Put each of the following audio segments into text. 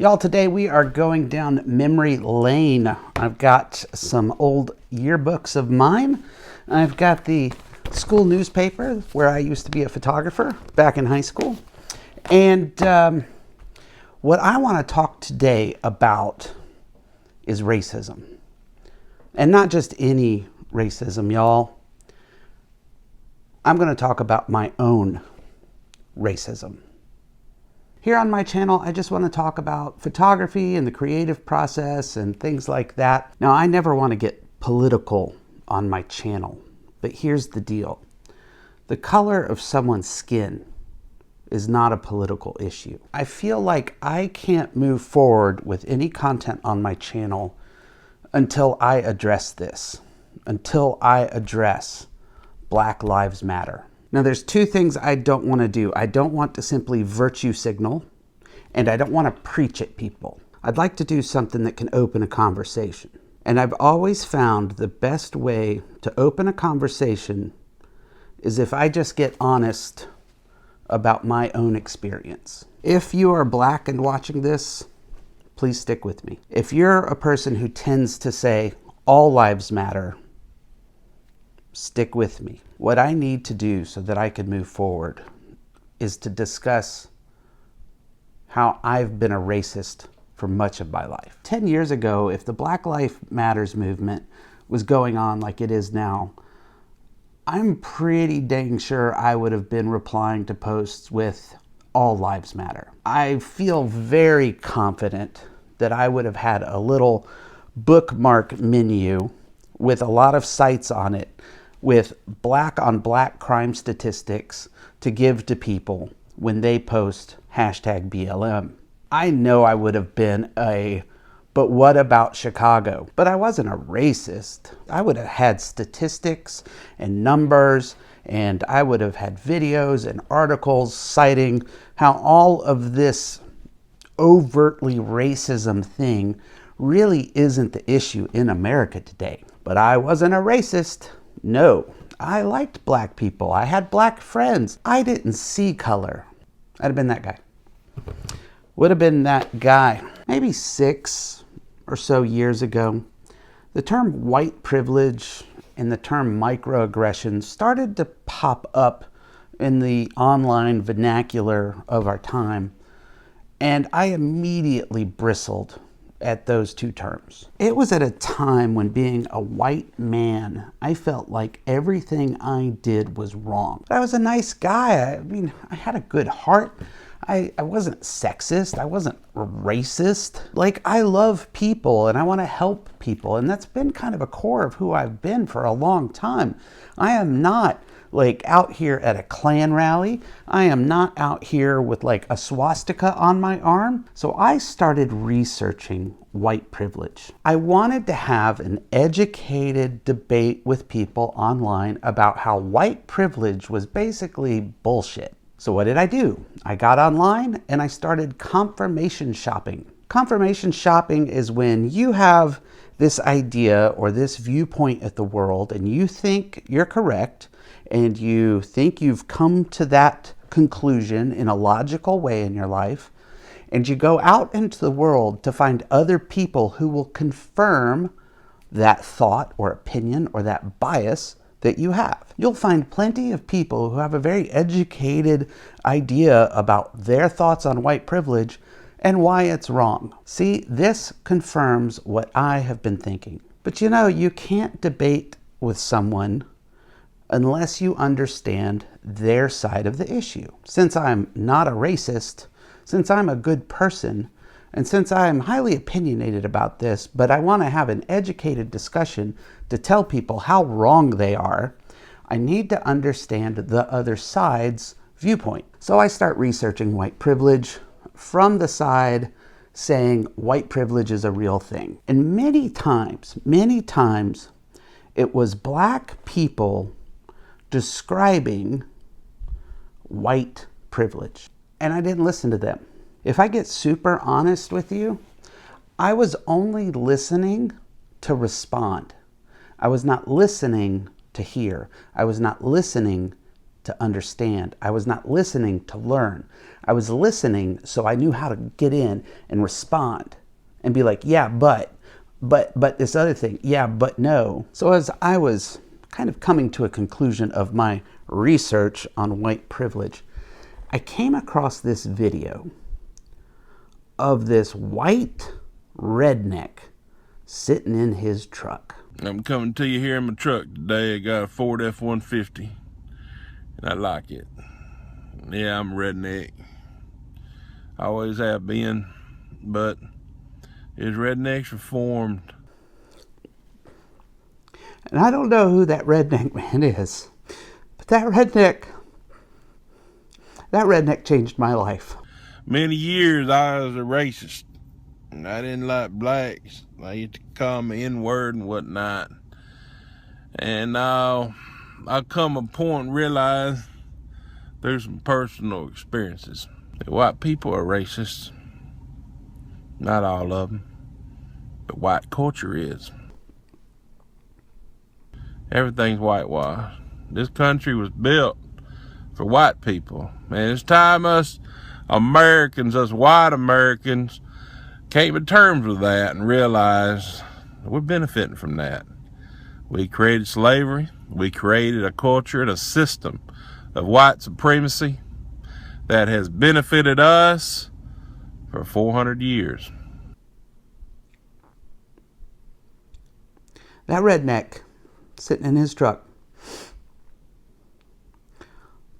Y'all, today we are going down memory lane. I've got some old yearbooks of mine. I've got the school newspaper where I used to be a photographer back in high school. And what I want to talk today about is racism. And not just any racism, y'all. I'm going to talk about my own racism. Here on my channel, I just want to talk about photography and the creative process and things like that. Now, I never want to get political on my channel, but here's the deal. The color of someone's skin is not a political issue. I feel like I can't move forward with any content on my channel until I address this, until I address Black Lives Matter. Now, there's two things I don't want to do. I don't want to simply virtue signal, and I don't want to preach at people. I'd like to do something that can open a conversation. And I've always found the best way to open a conversation is if I just get honest about my own experience. If you are Black and watching this, please stick with me. If you're a person who tends to say all lives matter, stick with me. What I need to do so that I can move forward is to discuss how I've been a racist for much of my life. 10 years ago, if the Black Lives Matters movement was going on like it is now, I'm pretty dang sure I would have been replying to posts with all lives matter. I feel very confident that I would have had a little bookmark menu with a lot of sites on it with black on black crime statistics to give to people when they post hashtag BLM. I know I would have been but what about Chicago? But I wasn't a racist. I would have had statistics and numbers, and I would have had videos and articles citing how all of this overtly racism thing really isn't the issue in America today. But I wasn't a racist. No, I liked Black people. I had Black friends. I didn't see color. I'd have been that guy. Would have been that guy. Maybe 6 or so years ago, the term white privilege and the term microaggression started to pop up in the online vernacular of our time, and I immediately bristled at those two terms. It was at a time when being a white man, I felt like everything I did was wrong. I was a nice guy. I mean, I had a good heart. I wasn't sexist. I wasn't racist. Like, I love people and I want to help people. And that's been kind of a core of who I've been for a long time. I am not like out here at a Klan rally. I am not out here with like a swastika on my arm. So I started researching white privilege. I wanted to have an educated debate with people online about how white privilege was basically bullshit. So what did I do? I got online and I started confirmation shopping. Confirmation shopping is when you have this idea or this viewpoint at the world and you think you're correct, and you think you've come to that conclusion in a logical way in your life, and you go out into the world to find other people who will confirm that thought or opinion or that bias that you have. You'll find plenty of people who have a very educated idea about their thoughts on white privilege and why it's wrong. See, this confirms what I have been thinking. But you know, you can't debate with someone unless you understand their side of the issue. Since I'm not a racist, since I'm a good person, and since I'm highly opinionated about this, but I want to have an educated discussion to tell people how wrong they are, I need to understand the other side's viewpoint. So I start researching white privilege from the side saying white privilege is a real thing. And many times, it was Black people describing white privilege. And I didn't listen to them. If I get super honest with you, I was only listening to respond. I was not listening to hear. I was not listening to understand. I was not listening to learn. I was listening, so I knew how to get in and respond and be like, yeah, but this other thing, yeah, but no. So as I was kind of coming to a conclusion of my research on white privilege, I came across this video of this white redneck sitting in his truck. I'm coming to you here in my truck today. I got a Ford F-150, and I like it. Yeah, I'm a redneck. I always have been, but is rednecks reformed? And I don't know who that redneck man is, but that redneck changed my life. Many years I was a racist. I didn't like blacks. I used to call them N-word and whatnot. And now I come a point and realize through some personal experiences that white people are racist. Not all of them, but white culture is. Everything's whitewashed. This country was built for white people. And it's time us Americans, us white Americans, came to terms with that and realized we're benefiting from that. We created slavery. We created a culture and a system of white supremacy that has benefited us for 400 years. That redneck sitting in his truck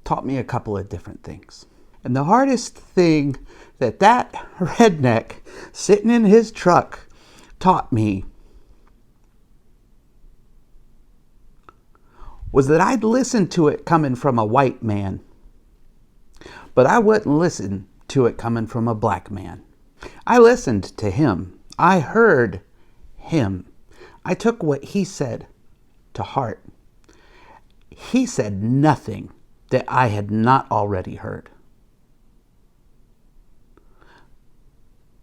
taught me a couple of different things. And the hardest thing that redneck sitting in his truck taught me was that I'd listen to it coming from a white man, but I wouldn't listen to it coming from a black man. I listened to him. I heard him. I took what he said to heart. He said nothing that I had not already heard.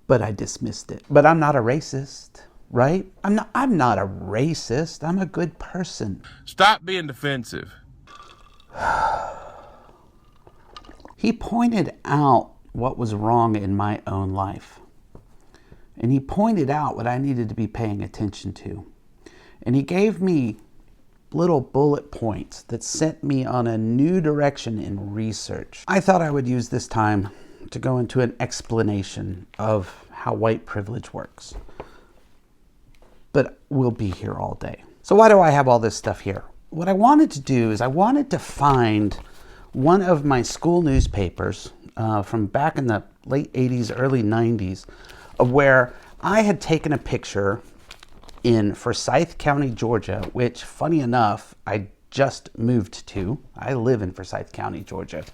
But I dismissed it. But I'm not a racist, right? I'm not a racist. I'm a good person. Stop being defensive. He pointed out what was wrong in my own life. And he pointed out what I needed to be paying attention to. And he gave me little bullet points that sent me on a new direction in research. I thought I would use this time to go into an explanation of how white privilege works. But we'll be here all day. So why do I have all this stuff here? What I wanted to do is I wanted to find one of my school newspapers from back in the late 80s, early 90s, of where I had taken a picture in Forsyth County, Georgia, which, funny enough, I just moved to. I live in Forsyth County, Georgia.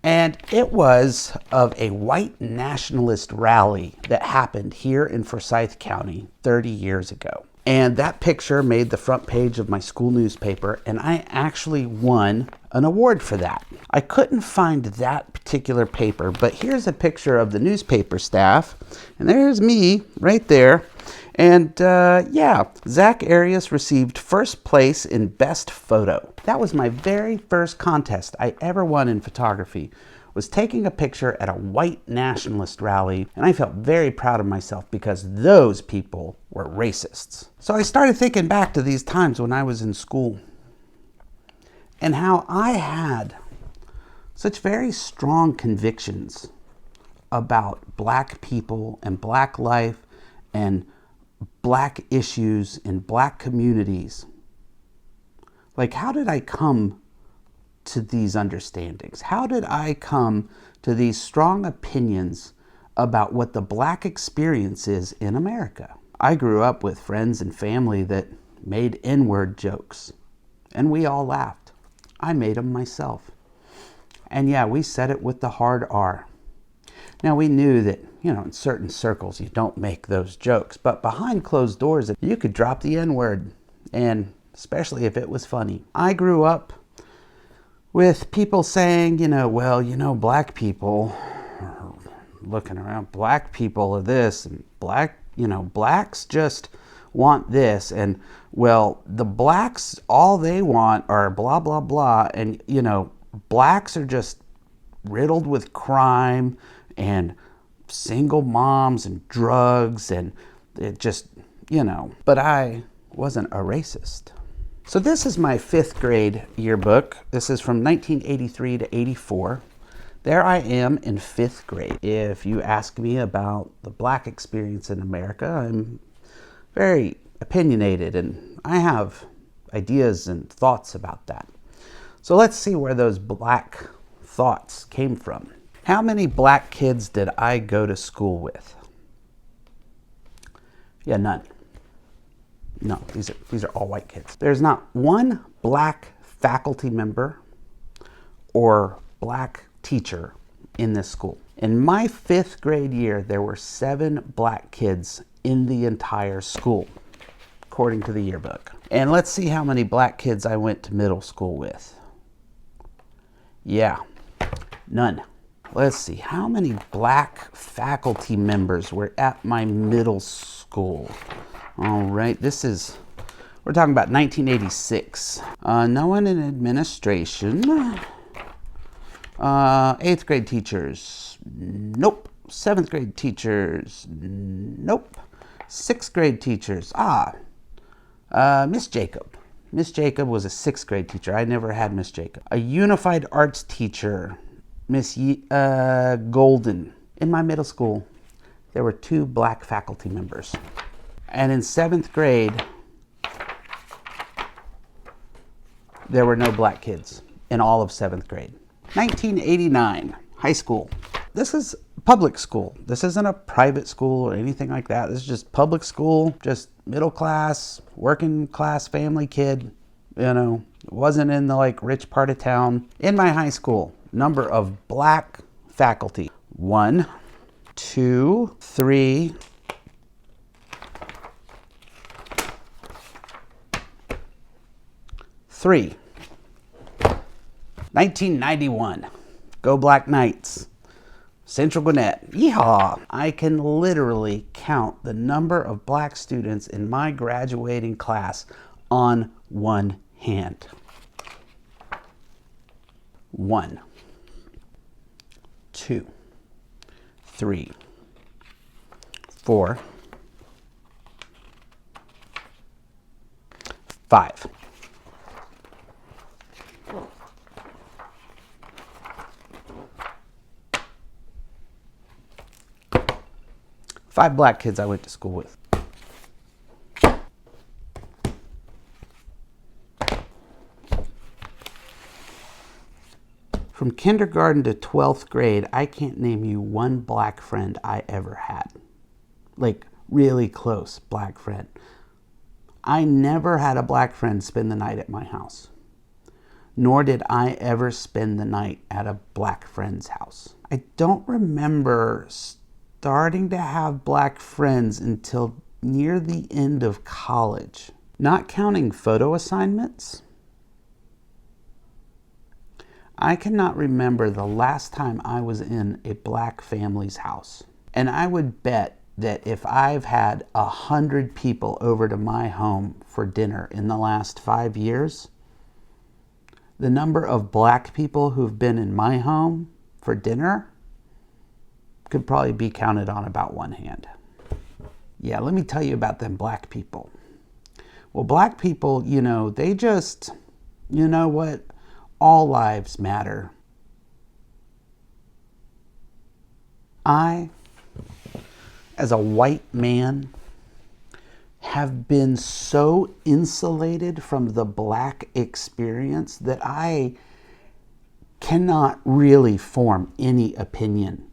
And it was of a white nationalist rally that happened here in Forsyth County 30 years ago. And that picture made the front page of my school newspaper, and I actually won an award for that. I couldn't find that particular paper, but here's a picture of the newspaper staff, and there's me right there. And Zack Arias received first place in Best Photo. That was my very first contest I ever won in photography, was taking a picture at a white nationalist rally, and I felt very proud of myself because those people were racists. So I started thinking back to these times when I was in school and how I had such very strong convictions about black people and black life and black issues in black communities. Like, how did I come to these understandings? How did I come to these strong opinions about what the black experience is in America? I grew up with friends and family that made N-word jokes, and we all laughed. I made them myself. And yeah, we said it with the hard R. Now, we knew that, in certain circles, you don't make those jokes, but behind closed doors, you could drop the N-word, and especially if it was funny. I grew up with people saying, black people are looking around, black people are this, and blacks just want this, and the blacks, all they want are blah, blah, blah, and, blacks are just riddled with crime and single moms and drugs, and it just, but I wasn't a racist. So this is my 5th grade yearbook. This is from 1983 to 84. There I am in 5th grade. If you ask me about the black experience in America, I'm very opinionated and I have ideas and thoughts about that. So let's see where those black thoughts came from. How many black kids did I go to school with? Yeah, none. No, these are all white kids. There's not one black faculty member or black teacher in this school. In my 5th grade year, there were 7 black kids in the entire school, according to the yearbook. And let's see how many black kids I went to middle school with. Yeah, none. Let's see, how many black faculty members were at my middle school? All right, we're talking about 1986. No one in administration. 8th grade teachers, nope. 7th grade teachers, nope. 6th grade teachers, Miss Jacob. Miss Jacob was a 6th grade teacher. I never had Miss Jacob. A unified arts teacher, Miss Golden. In my middle school, there were 2 black faculty members. And in 7th grade, there were no black kids in all of 7th grade. 1989, high school. This is public school. This isn't a private school or anything like that. This is just public school, just middle class, working class family kid. It wasn't in the rich part of town. In my high school, number of black faculty: 1, 2, 3, 3. 1991. Go Black Knights. Central Gwinnett. Yeehaw! I can literally count the number of black students in my graduating class on one hand. 1, 2, 3, 4, 5. Five black kids I went to school with. From kindergarten to 12th grade, I can't name you one black friend I ever had. Really close black friend. I never had a black friend spend the night at my house. Nor did I ever spend the night at a black friend's house. I don't remember starting to have black friends until near the end of college. Not counting photo assignments, I cannot remember the last time I was in a black family's house. And I would bet that if I've had 100 people over to my home for dinner in the last 5 years, the number of black people who've been in my home for dinner could probably be counted on about one hand. Yeah, let me tell you about them black people. Well, black people, they just, what? All lives matter. I, as a white man, have been so insulated from the black experience that I cannot really form any opinion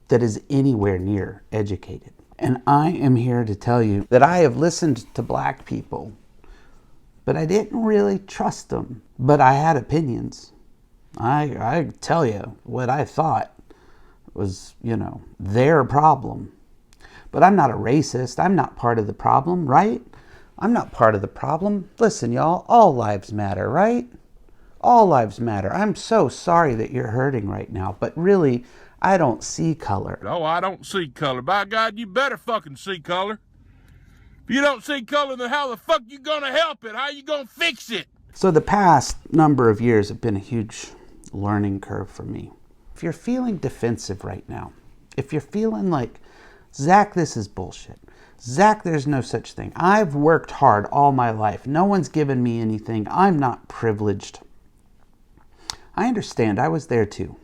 that is anywhere near educated. And I am here to tell you that I have listened to black people, but I didn't really trust them. But I had opinions. I tell you what I thought was, their problem. But I'm not a racist. I'm not part of the problem, right? I'm not part of the problem. Listen, y'all, all lives matter, right? All lives matter. I'm so sorry that you're hurting right now, but really, I don't see color. Oh, I don't see color. By God, you better fucking see color. If you don't see color, then how the fuck you gonna help it? How you gonna fix it? So the past number of years have been a huge learning curve for me. If you're feeling defensive right now, if you're feeling like, Zack, this is bullshit. Zack, there's no such thing. I've worked hard all my life. No one's given me anything. I'm not privileged. I understand. I was there too.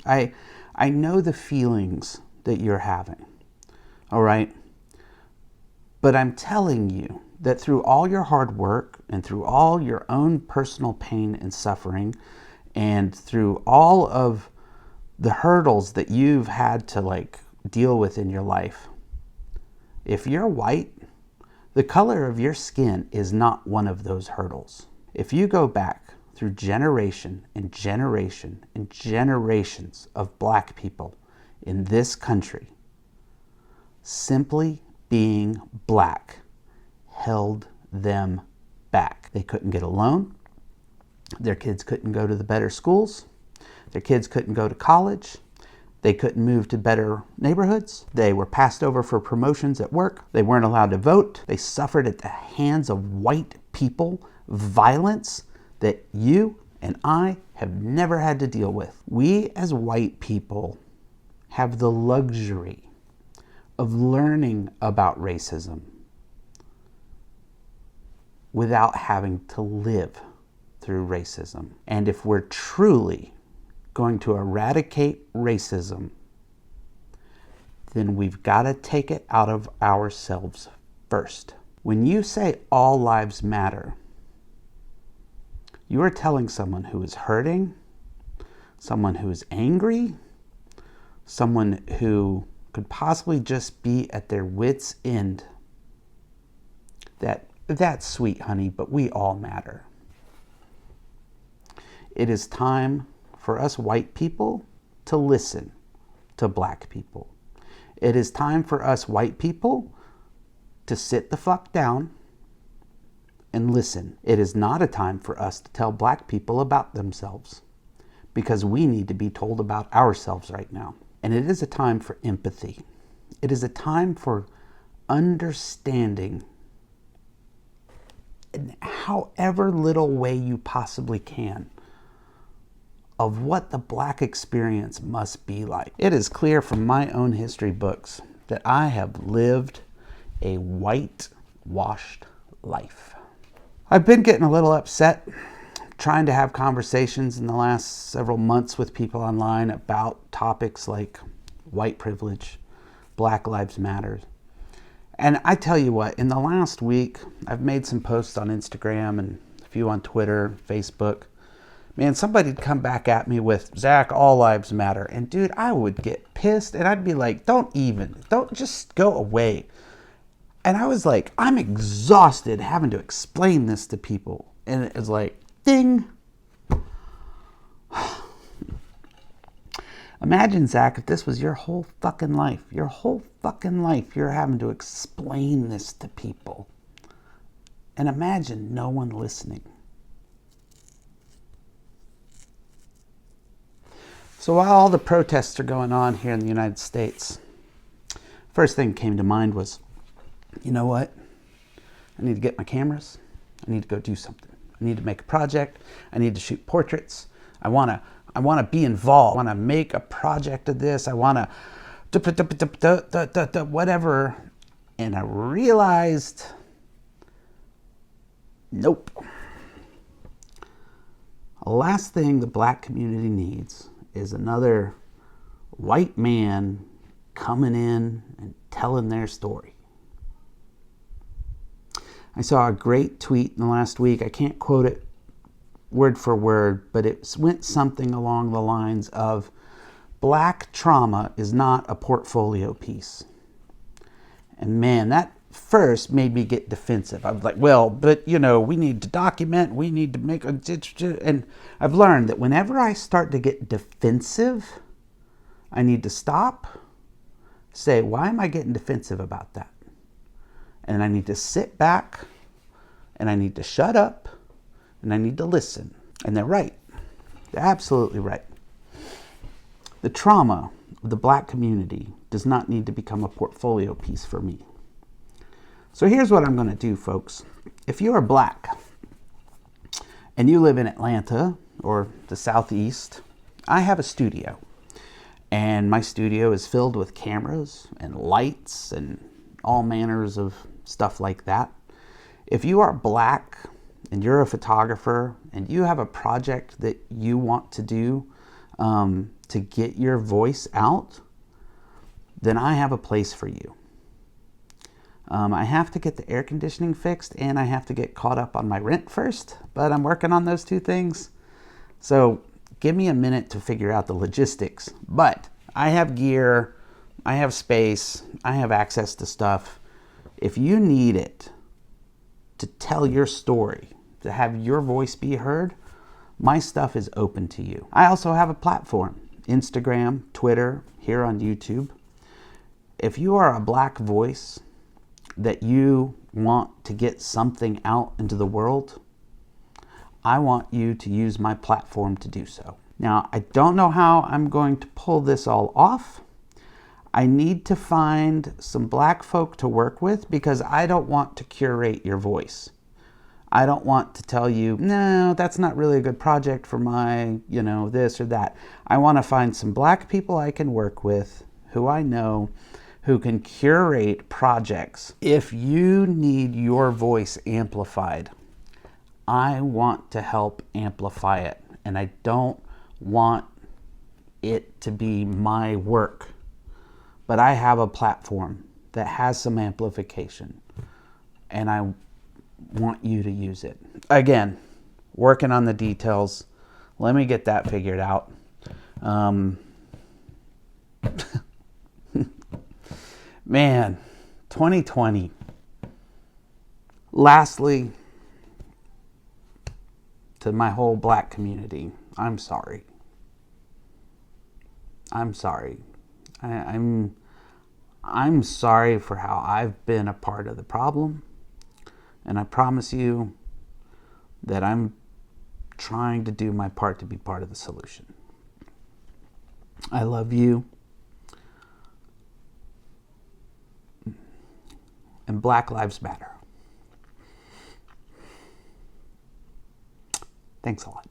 I know the feelings that you're having. All right? But I'm telling you that through all your hard work and through all your own personal pain and suffering and through all of the hurdles that you've had to deal with in your life, if you're white, the color of your skin is not one of those hurdles. If you go back through generation and generation and generations of black people in this country, simply being black held them back. They couldn't get a loan. Their kids couldn't go to the better schools. Their kids couldn't go to college. They couldn't move to better neighborhoods. They were passed over for promotions at work. They weren't allowed to vote. They suffered at the hands of white people violence that you and I have never had to deal with. We as white people have the luxury of learning about racism without having to live through racism. And if we're truly going to eradicate racism, then we've got to take it out of ourselves first. When you say all lives matter, you are telling someone who is hurting, someone who is angry, someone who could possibly just be at their wits' end, that's sweet, honey, but we all matter. It is time for us white people to listen to black people. It is time for us white people to sit the fuck down and listen. It is not a time for us to tell black people about themselves, because we need to be told about ourselves right now. And it is a time for empathy. It is a time for understanding in however little way you possibly can of what the black experience must be like. It is clear from my own history books that I have lived a whitewashed life. I've been getting a little upset trying to have conversations in the last several months with people online about topics like white privilege, Black Lives Matter. And I tell you what, in the last week, I've made some posts on Instagram and a few on Twitter, Facebook. Man, somebody'd come back at me with, Zack, all lives matter. And dude, I would get pissed and I'd be like, don't just go away. And I was like, I'm exhausted having to explain this to people. And it was like, ding. Imagine, Zack, if this was your whole fucking life. Your whole fucking life, you're having to explain this to people. And imagine no one listening. So while all the protests are going on here in the United States, first thing that came to mind was, you know what? I need to get my cameras. I need to go do something. I need to make a project. I need to shoot portraits. I want to be involved. I want to make a project of this. I want to whatever. And I realized, nope. The last thing the black community needs is another white man coming in and telling their story. I saw a great tweet in the last week. I can't quote it word for word, but it went something along the lines of, black trauma is not a portfolio piece. And man, that first made me get defensive. I was like, well, but we need to document, we need to make a... And I've learned that whenever I start to get defensive, I need to stop, say, why am I getting defensive about that? And I need to sit back, and I need to shut up, and I need to listen. And they're right. They're absolutely right. The trauma of the black community does not need to become a portfolio piece for me. So here's what I'm going to do, folks. If you are black and you live in Atlanta or the Southeast I have a studio, and my studio is filled with cameras and lights and all manners of stuff like that. If you are Black and you're a photographer and you have a project that you want to do to get your voice out, then I have a place for you. I have to get the air conditioning fixed, and I have to get caught up on my rent first, but I'm working on those two things. So give me a minute to figure out the logistics. But I have gear, I have space, I have access to stuff. If you need it to tell your story, to have your voice be heard, my stuff is open to you. I also have a platform, Instagram, Twitter, here on YouTube. If you are a Black voice that you want to get something out into the world, I want you to use my platform to do so. Now, I don't know how I'm going to pull this all off. I need to find some Black folk to work with because I don't want to curate your voice. I don't want to tell you, no, that's not really a good project for my, this or that. I want to find some Black people I can work with who I know who can curate projects. If you need your voice amplified, I want to help amplify it. And I don't want it to be my work. But I have a platform that has some amplification, and I want you to use it. Again, working on the details. Let me get that figured out. Man, 2020. Lastly, to my whole Black community, I'm sorry. I'm sorry. I'm sorry for how I've been a part of the problem, and I promise you that I'm trying to do my part to be part of the solution. I love you, and Black Lives Matter. Thanks a lot.